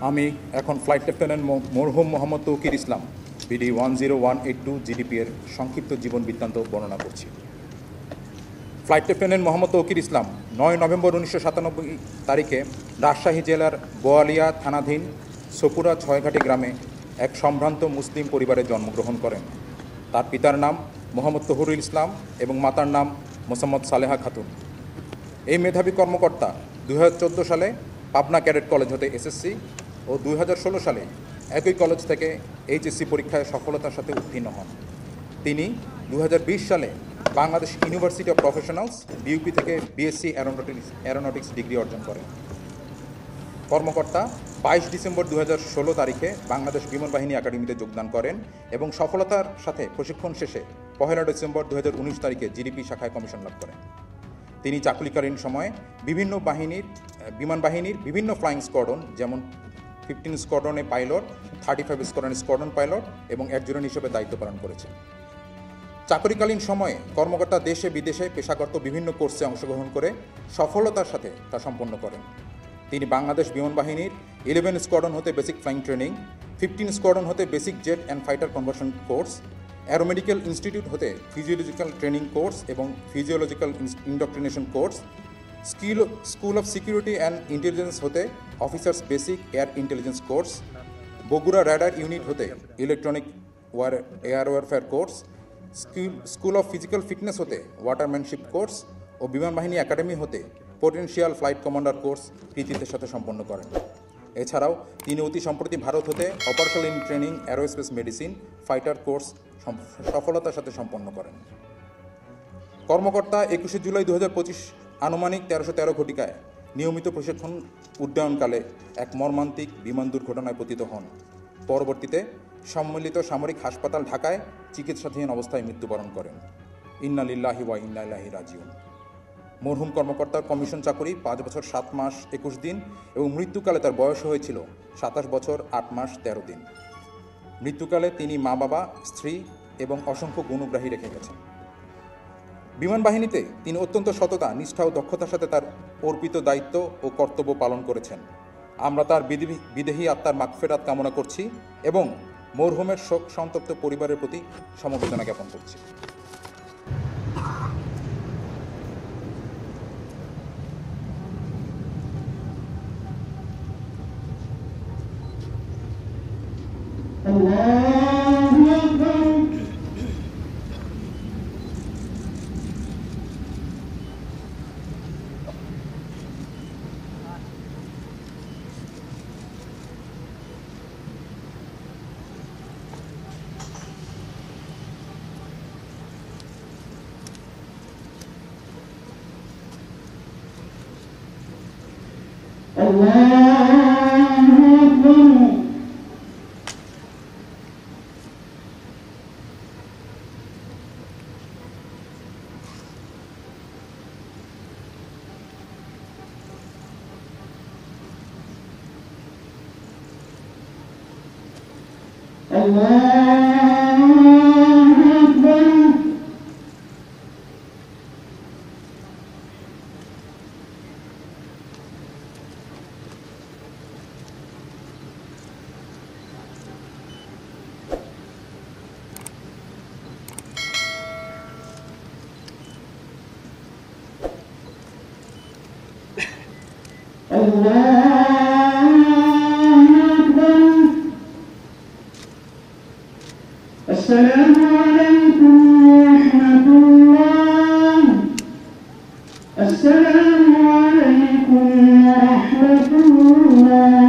আমি এখন flight lieutenant মরহুম মোহাম্মদ তৌকির ইসলাম বিডি 10182 জিডিপি এর সংক্ষিপ্ত জীবন বৃত্তান্ত বর্ণনা করছি। ফ্লাইট লেফটেন্যান্ট মোহাম্মদ তৌকির ইসলাম 9 নভেম্বর 1997 তারিখে রাজশাহী জেলার বোয়ালিয়া থানাধীন সপুরা ছয়ঘাটি গ্রামে এক সম্ভ্রান্ত মুসলিম পরিবারে জন্মগ্রহণ করেন। তার পিতার নাম মোহাম্মদ তহুরুল ইসলাম এবং মাতার নাম মোসাম্মদ সালেহা খাতুন। এই মেধাবী কর্মকর্তা 2014 সালে পাবনা ক্যাডেট কলেজ হতে এসএসসি ও 2016 সালে একই কলেজ থেকে এইচএসসি পরীক্ষায় সফলতার সাথে উত্তীর্ণ হন। তিনি 2020 সালে Bangladesh university of professionals BUP থেকে বিএসসি অ্যারোনটিক্স ডিগ্রি অর্জন করেন। কর্মকর্তা 22 ডিসেম্বর 2016 তারিখে বাংলাদেশ বিমান বাহিনী একাডেমিতে যোগদান করেন এবং সফলতার সাথে প্রশিক্ষণ শেষে 1 ডিসেম্বর 2019 তারিখে জিডিপি শাখায় কমিশন লাভ করেন। তিনি চাকুরিকালীন সময়ে বিমান বাহিনীর বিভিন্ন ফ্লাইং স্কোয়াড্রন যেমন 15 স্কোয়াড্রনে পাইলট, 35 স্কোয়াড্রন পাইলট এবং একজন হিসেবে দায়িত্ব পালন করেছেন। চাকুরিকালীন সময়ে কর্মকর্তা দেশে বিদেশে পেশাগত বিভিন্ন কোর্সে অংশগ্রহণ করে সফলতার সাথে তা সম্পন্ন করেন। তিনি বাংলাদেশ বিমান বাহিনীর 11 স্কোয়াড্রন হতে বেসিক ফ্লাইং ট্রেনিং, 15 স্কোয়াড্রন হতে basic jet and fighter conversion course, aeromedical institute হতে ফিজিওলজিক্যাল ট্রেনিং কোর্স এবং physiological indoctrination course, school of security and intelligence হতে officers basic air intelligence course, Bogura radar unit হতে electronic air warfare course, school of physical fitness হতে watermanship course ও বিমান বাহিনী academy হতে potential flight commander course কৃতিত্বের সাথে সম্পন্ন করেন। এছাড়াও তিনি অতি সম্প্রতি ভারত হতে operational in training aerospace medicine fighter course সফলতার সাথে সম্পন্ন করেন। কর্মকর্তা 21 জুলাই 2025 আনুমানিক 1313 ঘটিকায় নিয়মিত প্রশিক্ষণ উড্ডয়নকালে এক মর্মান্তিক বিমান দুর্ঘটনায় পতিত হন। পরবর্তীতে সম্মিলিত সামরিক হাসপাতাল ঢাকায় চিকিৎসাধীন অবস্থায় মৃত্যুবরণ করেন। ইন্না লিল্লাহি ওয়া ইন্না ইলাইহি রাজিউন। মরহুম কর্মকর্তার কমিশন চাকরি 5 বছর 7 মাস 21 দিন এবং মৃত্যুকালে তার বয়স হয়েছিল 27 বছর 8 মাস 13 দিন। মৃত্যুকালে তিনি মা বাবা, স্ত্রী এবং অসংখ্য গুণগ্রাহী রেখে গেছেন। বিমান বাহিনীতে তিনি অত্যন্ত সততা, নিষ্ঠা ও দক্ষতার সাথে তার অর্পিত দায়িত্ব ও কর্তব্য পালন করেছেন। আমরা তার বিদেহী আত্মার মাগফিরাত কামনা করছি এবং মরহুমের শোক সন্তপ্ত পরিবারের প্রতি সমবেদনা জ্ঞাপন করছি। السلام عليكم ورحمة الله. السلام عليكم ورحمة الله.